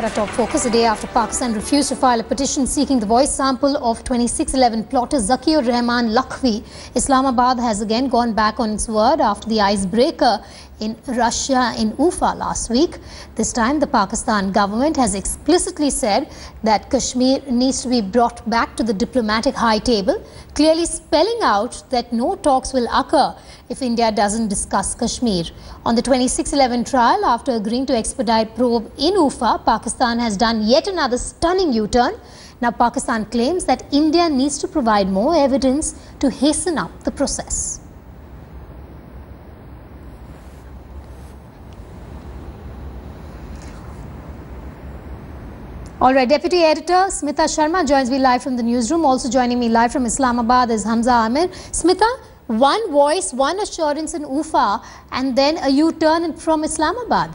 But our top focus a day after Pakistan refused to file a petition seeking the voice sample of 2611 plotter Zakiur Rehman Lakhvi, Islamabad has again gone back on its word after the icebreaker in Russia in Ufa last week. This time the Pakistan government has explicitly said that Kashmir needs to be brought back to the diplomatic high table, clearly spelling out that no talks will occur if India doesn't discuss Kashmir. On the 2611 trial, after agreeing to expedite probe in Ufa, Pakistan has done yet another stunning U-turn. Now Pakistan claims that India needs to provide more evidence to hasten up the process. All right, Deputy Editor Smita Sharma joins me live from the newsroom. Also joining me live from Islamabad is Hamza Amir. Smita, one voice, one assurance in Ufa, and then a U-turn from Islamabad.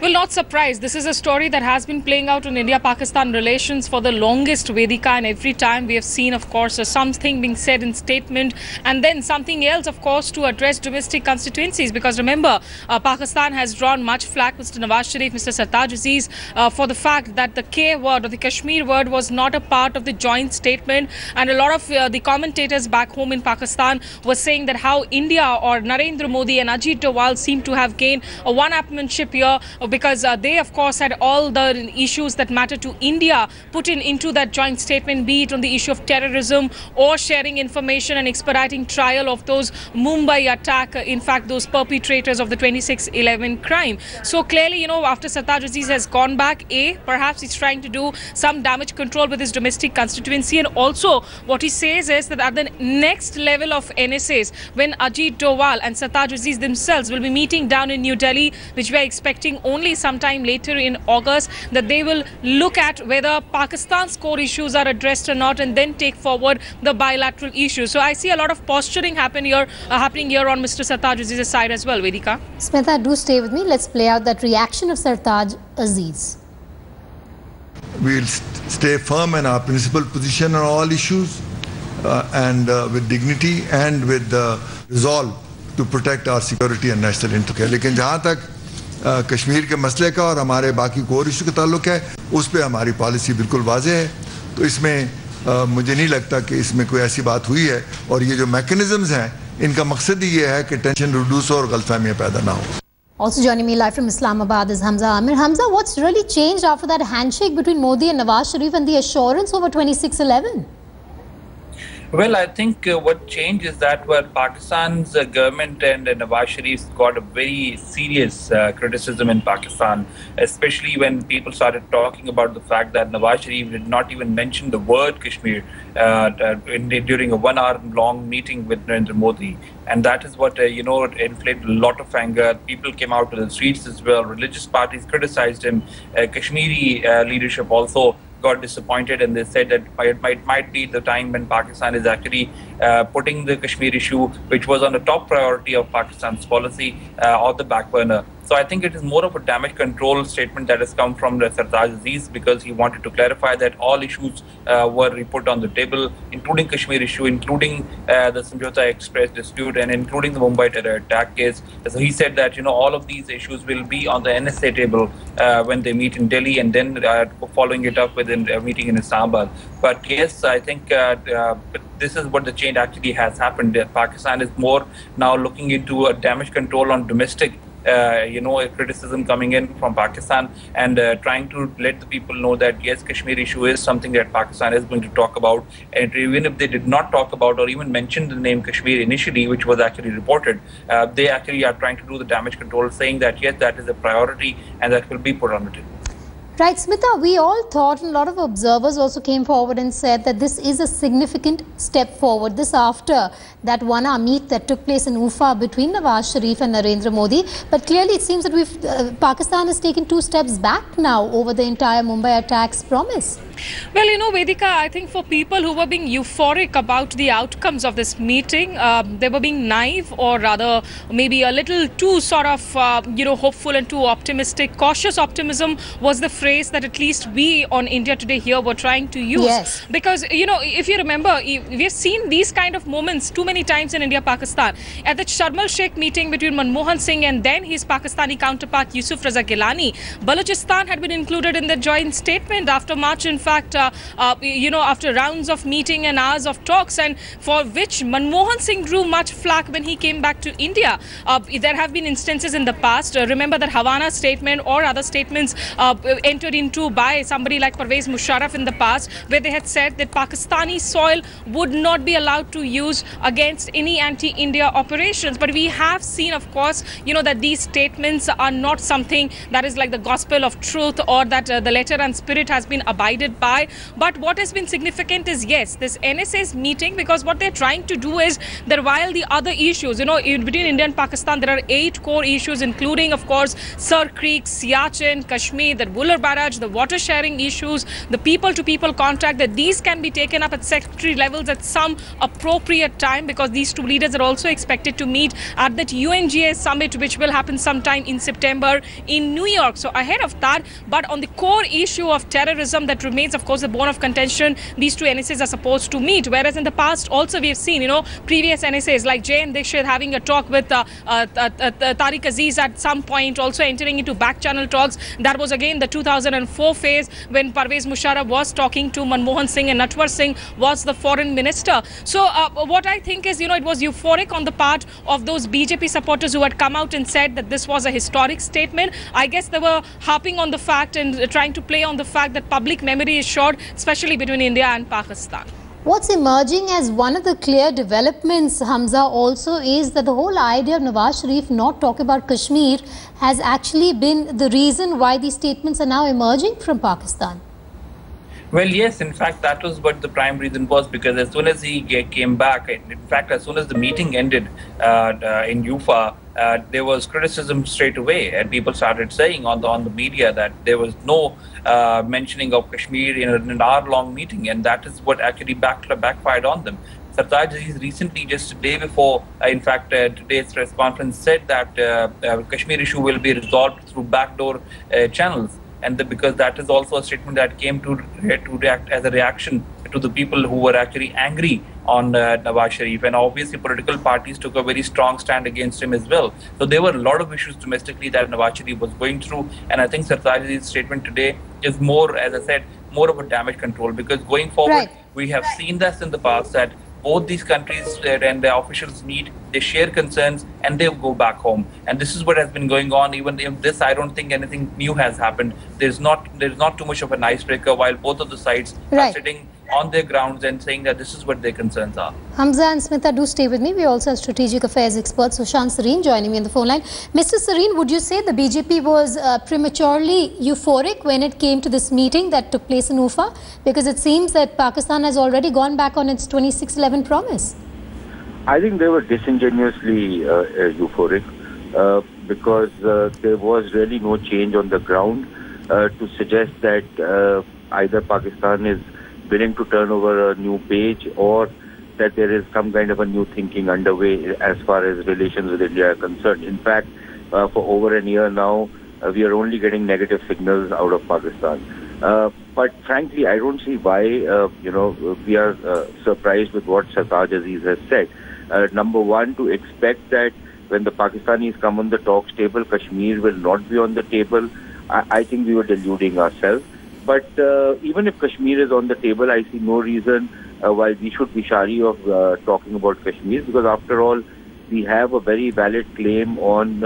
Well, not surprised. This is a story that has been playing out in India-Pakistan relations for the longest, Vedika, and every time we have seen, of course, something being said in statement and then something else, of course, to address domestic constituencies. Because remember, Pakistan has drawn much flack, Mr. Nawaz Sharif, Mr. Sartaj Aziz, for the fact that the K word or the Kashmir word was not a part of the joint statement. And a lot of the commentators back home in Pakistan were saying that how India or Narendra Modi and Ajit Doval seem to have gained a one-upmanship here, because they, of course, had all the issues that matter to India put into that joint statement, be it on the issue of terrorism or sharing information and expediting trial of those Mumbai attack, in fact, those perpetrators of the 2611 crime. So clearly, you know, after Sartaj Aziz has gone back, perhaps he's trying to do some damage control with his domestic constituency. And also what he says is that at the next level of NSAs, when Ajit Doval and Sartaj Aziz themselves will be meeting down in New Delhi, which we are expecting only sometime later in August, that they will look at whether Pakistan's core issues are addressed or not and then take forward the bilateral issues. So I see a lot of posturing happening here on Mr. Sartaj Aziz's side as well, Vedika. Smita, do stay with me. Let's play out that reaction of Sartaj Aziz. We'll stay firm in our principal position on all issues and with dignity and with resolve to protect our security and national interest. लेकिन जहाँ तक कश्मीर के मसले का और हमारे बाकी core issue का ताल्लुक है, उस पे हमारी पॉलिसी बिल्कुल वाज़ेह है. तो इसमें मुझे नहीं लगता कि इसमें कोई ऐसी बात हुई है, और ये जो मैकेनिज्म्स हैं इनका मकसद ही ये है कि टेंशन रिड्यूस हो और गलतफहमियां पैदा ना हो. Also joining me live from Islamabad is Hamza Amir. Hamza, what's really changed after that handshake between Modi and Nawaz Sharif and the assurance over 2611? Well, I think what changed is that Pakistan's government and Nawaz Sharif got a very serious criticism in Pakistan, especially when people started talking about the fact that Nawaz Sharif did not even mention the word Kashmir during a 1 hour long meeting with Narendra Modi. And that is what, inflated a lot of anger. People came out to the streets as well. Religious parties criticized him. Kashmiri leadership also got disappointed, and they said that it might be the time when Pakistan is actually putting the Kashmir issue, which was on the top priority of Pakistan's policy, on the back burner. So I think it is more of a damage control statement that has come from Sartaj Aziz, because he wanted to clarify that all issues were put on the table, including Kashmir issue, including the Samjhauta Express dispute, and including the Mumbai terror attack case. So he said that all of these issues will be on the NSA table when they meet in Delhi, and then following it up with a meeting in Islamabad. But yes, I think this is what the change actually has happened. Pakistan is more now looking into a damage control on domestic criticism coming in from Pakistan, and trying to let the people know that yes, Kashmir issue is something that Pakistan is going to talk about. And even if they did not talk about or even mention the name Kashmir initially, which was actually reported, they actually are trying to do the damage control, saying that yes, that is a priority and that will be put on the table. Right, Smita, we all thought, and a lot of observers also came forward and said that this is a significant step forward. This after that 1 hour meet that took place in Ufa between Nawaz Sharif and Narendra Modi. But clearly it seems that Pakistan has taken 2 steps back now over the entire Mumbai attacks promise. Well, you know, Vedika, I think for people who were being euphoric about the outcomes of this meeting, they were being naive, or rather maybe a little too sort of, hopeful and too optimistic. Cautious optimism was the phrase that at least we on India Today here were trying to use. Yes. Because, you know, if you remember, we've seen these kind of moments too many times in India-Pakistan. At the Sharm el-Sheikh meeting between Manmohan Singh and then his Pakistani counterpart Yusuf Raza Gilani, Balochistan had been included in the joint statement after March, in fact, after rounds of meeting and hours of talks, and for which Manmohan Singh drew much flack when he came back to India. There have been instances in the past. Remember that Havana statement or other statements entered into by somebody like Parvez Musharraf in the past, where they had said that Pakistani soil would not be allowed to use against any anti-India operations. But we have seen, of course, that these statements are not something that is like the gospel of truth, or that the letter and spirit has been abided by. But what has been significant is, yes, this NSA's meeting, because what they're trying to do is that while the other issues, between India and Pakistan, there are 8 core issues, including, of course, Sir Creek, Siachen, Kashmir, the Buller Barrage, the water sharing issues, the people-to-people contact, that these can be taken up at secretary levels at some appropriate time, because these two leaders are also expected to meet at that UNGA summit, which will happen sometime in September in New York. So ahead of that, but on the core issue of terrorism that remains, of course, the bone of contention, these two NSAs are supposed to meet. Whereas in the past also we have seen, previous NSAs like J.N. Dixit having a talk with Tariq Aziz at some point, also entering into back channel talks. That was again the 2004 phase when Parvez Musharraf was talking to Manmohan Singh and Natwar Singh was the foreign minister. So what I think is, it was euphoric on the part of those BJP supporters who had come out and said that this was a historic statement. I guess they were harping on the fact and trying to play on the fact that public memory is short, especially between India and Pakistan. What's emerging as one of the clear developments, Hamza, also is that the whole idea of Nawaz Sharif not talking about Kashmir has actually been the reason why these statements are now emerging from Pakistan. Well, yes, in fact, that was what the prime reason was, because as soon as he came back, in fact, as soon as the meeting ended in UFA, there was criticism straight away, and people started saying on the media that there was no mentioning of Kashmir in an hour-long meeting, and that is what actually backfired on them. Sartaj Aziz recently, just a day before, in fact, today's press conference said that Kashmir issue will be resolved through backdoor channels. And because that is also a statement that came to react as a reaction to the people who were actually angry on Nawaz Sharif. And obviously political parties took a very strong stand against him as well. So there were a lot of issues domestically that Nawaz Sharif was going through. And I think Sartaj Aziz's statement today is more, as I said, more of a damage control. Because going forward, we have seen this in the past, that both these countries and their officials meet, they share concerns, and they go back home. And this is what has been going on. Even in this, I don't think anything new has happened. There's not too much of an icebreaker, while both of the sides are sitting on their grounds and saying that this is what their concerns are. Hamza and Smita, do stay with me. We also have strategic affairs expert Sushant Sareen joining me on the phone line. Mr. Sareen, would you say the BJP was prematurely euphoric when it came to this meeting that took place in UFA? Because it seems that Pakistan has already gone back on its 26/11 promise. I think they were disingenuously euphoric because there was really no change on the ground to suggest that either Pakistan is willing to turn over a new page, or that there is some kind of a new thinking underway as far as relations with India are concerned. In fact, for over a year now, we are only getting negative signals out of Pakistan. But frankly, I don't see why, we are surprised with what Sartaj Aziz has said. Number one, to expect that when the Pakistanis come on the talks table, Kashmir will not be on the table, I think we were deluding ourselves. But even if Kashmir is on the table, I see no reason why we should be shy of talking about Kashmir, because after all, we have a very valid claim on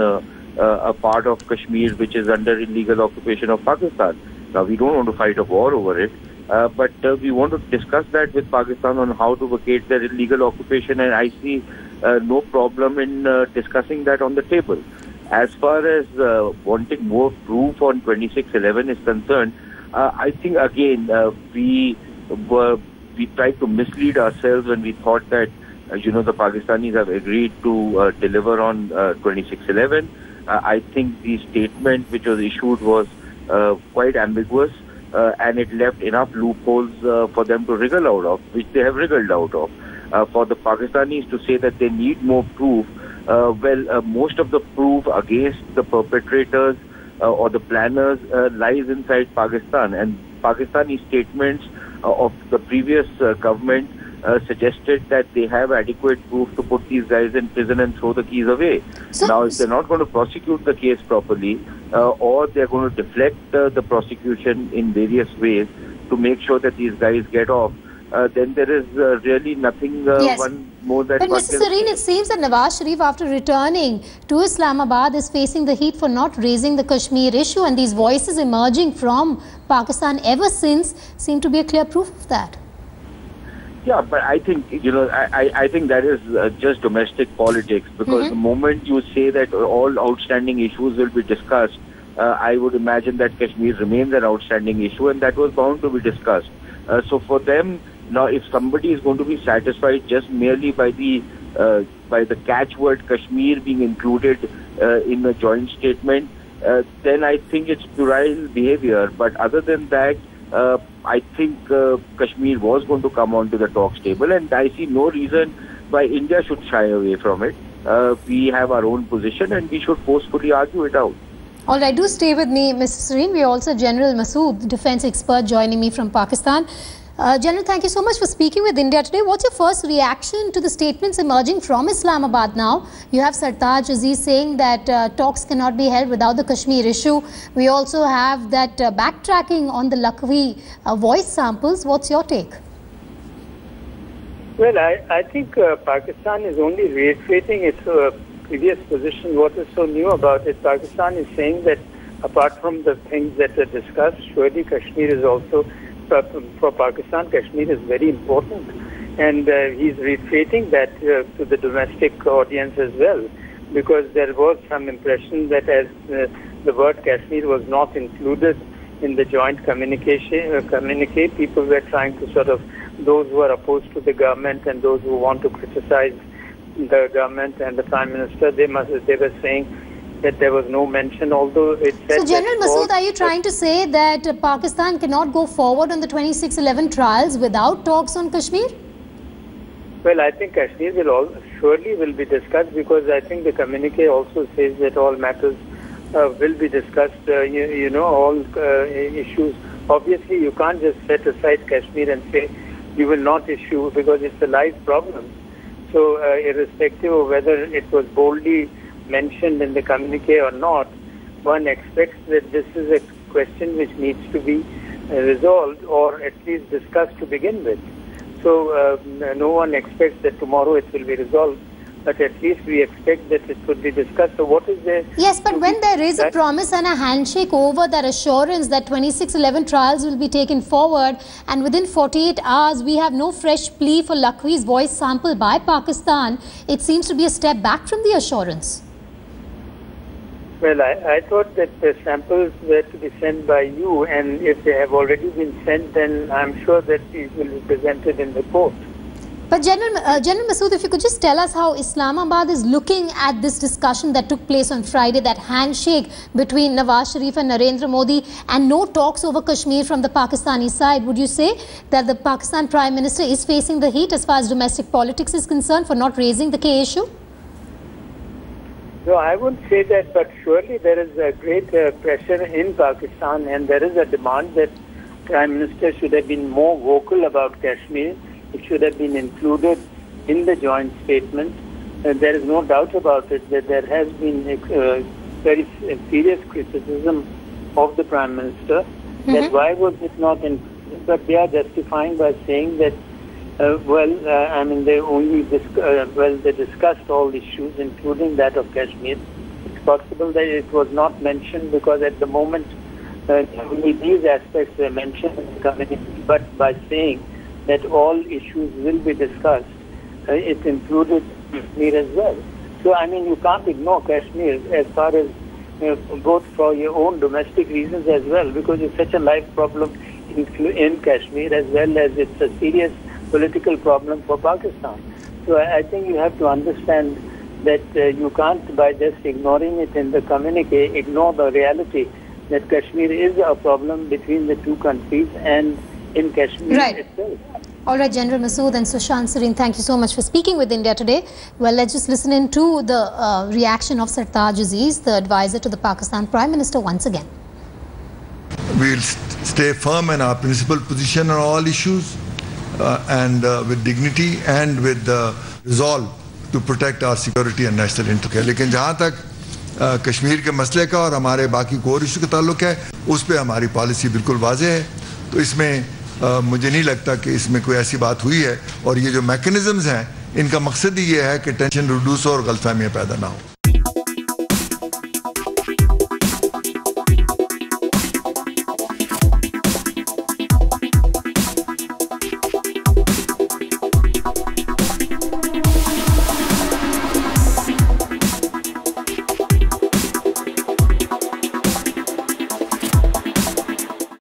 a part of Kashmir which is under illegal occupation of Pakistan. Now, we don't want to fight a war over it, but we want to discuss that with Pakistan on how to vacate their illegal occupation, and I see no problem in discussing that on the table. As far as wanting more proof on 26/11 is concerned, I think again we tried to mislead ourselves when we thought that the Pakistanis have agreed to deliver on 26/11. I think the statement which was issued was quite ambiguous. and it left enough loopholes for them to wriggle out of, which they have wriggled out of. For the Pakistanis to say that they need more proof, most of the proof against the perpetrators or the planners lies inside Pakistan, and Pakistani statements of the previous government suggested that they have adequate proof to put these guys in prison and throw the keys away. Now, if they're not going to prosecute the case properly, or they're going to deflect the prosecution in various ways to make sure that these guys get off, then there is really nothing one more that... But Mr. Sareen, it seems that Nawaz Sharif, after returning to Islamabad, is facing the heat for not raising the Kashmir issue, and these voices emerging from Pakistan ever since seem to be a clear proof of that. Yeah, but I think, I think that is just domestic politics, because the moment you say that all outstanding issues will be discussed, I would imagine that Kashmir remains an outstanding issue, and that was bound to be discussed. So for them, now if somebody is going to be satisfied just merely by the catchword Kashmir being included in a joint statement, then I think it's puerile behavior. But other than that, I think Kashmir was going to come onto the talks table, and I see no reason why India should shy away from it. We have our own position, and we should forcefully argue it out. All right, do stay with me, Mr. Sareen. We also General Masood, defense expert, joining me from Pakistan. General, thank you so much for speaking with India today. What's your first reaction to the statements emerging from Islamabad now? You have Sartaj Aziz saying that talks cannot be held without the Kashmir issue. We also have that backtracking on the Lakhvi voice samples. What's your take? Well, I think Pakistan is only reiterating its previous position. What is so new about it? Pakistan is saying that apart from the things that are discussed, surely Kashmir is also... For Pakistan, Kashmir is very important, and he's reiterating that to the domestic audience as well, because there was some impression that as the word Kashmir was not included in the joint communique, people were trying to sort of, those who are opposed to the government and those who want to criticize the government and the Prime Minister, they were saying that there was no mention, although it said... So, General Masood, are you trying to say that Pakistan cannot go forward on the 2611 trials without talks on Kashmir? Well, I think Kashmir surely will be discussed, because I think the communique also says that all matters will be discussed, all issues. Obviously, you can't just set aside Kashmir and say you will not issue, because it's a live problem. So, irrespective of whether it was boldly mentioned in the communique or not, one expects that this is a question which needs to be resolved or at least discussed to begin with. So no one expects that tomorrow it will be resolved, but at least we expect that it could be discussed. So what is there? Yes, but when there is a promise and a handshake over that assurance that 2611 trials will be taken forward, and within 48 hours we have no fresh plea for Lakhvi's voice sample by Pakistan, it seems to be a step back from the assurance. Well, I thought that the samples were to be sent by you, and if they have already been sent, then I'm sure that these will be presented in the court. But General Masood, if you could just tell us how Islamabad is looking at this discussion that took place on Friday, that handshake between Nawaz Sharif and Narendra Modi, and no talks over Kashmir from the Pakistani side. Would you say that the Pakistan Prime Minister is facing the heat as far as domestic politics is concerned for not raising the K issue? No, I wouldn't say that, but surely there is a great pressure in Pakistan, and there is a demand that Prime Minister should have been more vocal about Kashmir. It should have been included in the joint statement. There is no doubt about it that there has been very serious criticism of the Prime Minister. That why was it not included? But they are justifying by saying that they only they discussed all issues, including that of Kashmir. It's possible that it was not mentioned because at the moment only these aspects were mentioned in the community. But by saying that all issues will be discussed, it included Kashmir as well. So I mean, you can't ignore Kashmir as far as both for your own domestic reasons as well, because it's such a live problem in Kashmir, as well as it's a serious political problem for Pakistan. So I think you have to understand that you can't, by just ignoring it in the communique, ignore the reality that Kashmir is a problem between the two countries and in Kashmir itself. All right, General Masood and Sushant Sareen, thank you so much for speaking with India today. Well, let's just listen in to the reaction of Sartaj Aziz, the advisor to the Pakistan Prime Minister, once again. We'll stay firm in our principal position on all issues and with dignity and with the resolve to protect our security and national interest. लेकिन जहाँ तक कश्मीर के मसले का और हमारे बाकी core issue का ताल्लुक है, उस पर हमारी पॉलिसी बिल्कुल वाज़ेह है. तो इसमें मुझे नहीं लगता कि इसमें कोई ऐसी बात हुई है, और ये जो मैकेनिज्म्स हैं इनका मकसद ही ये है कि टेंशन रिड्यूस हो और गलतफहमियाँ पैदा ना हो.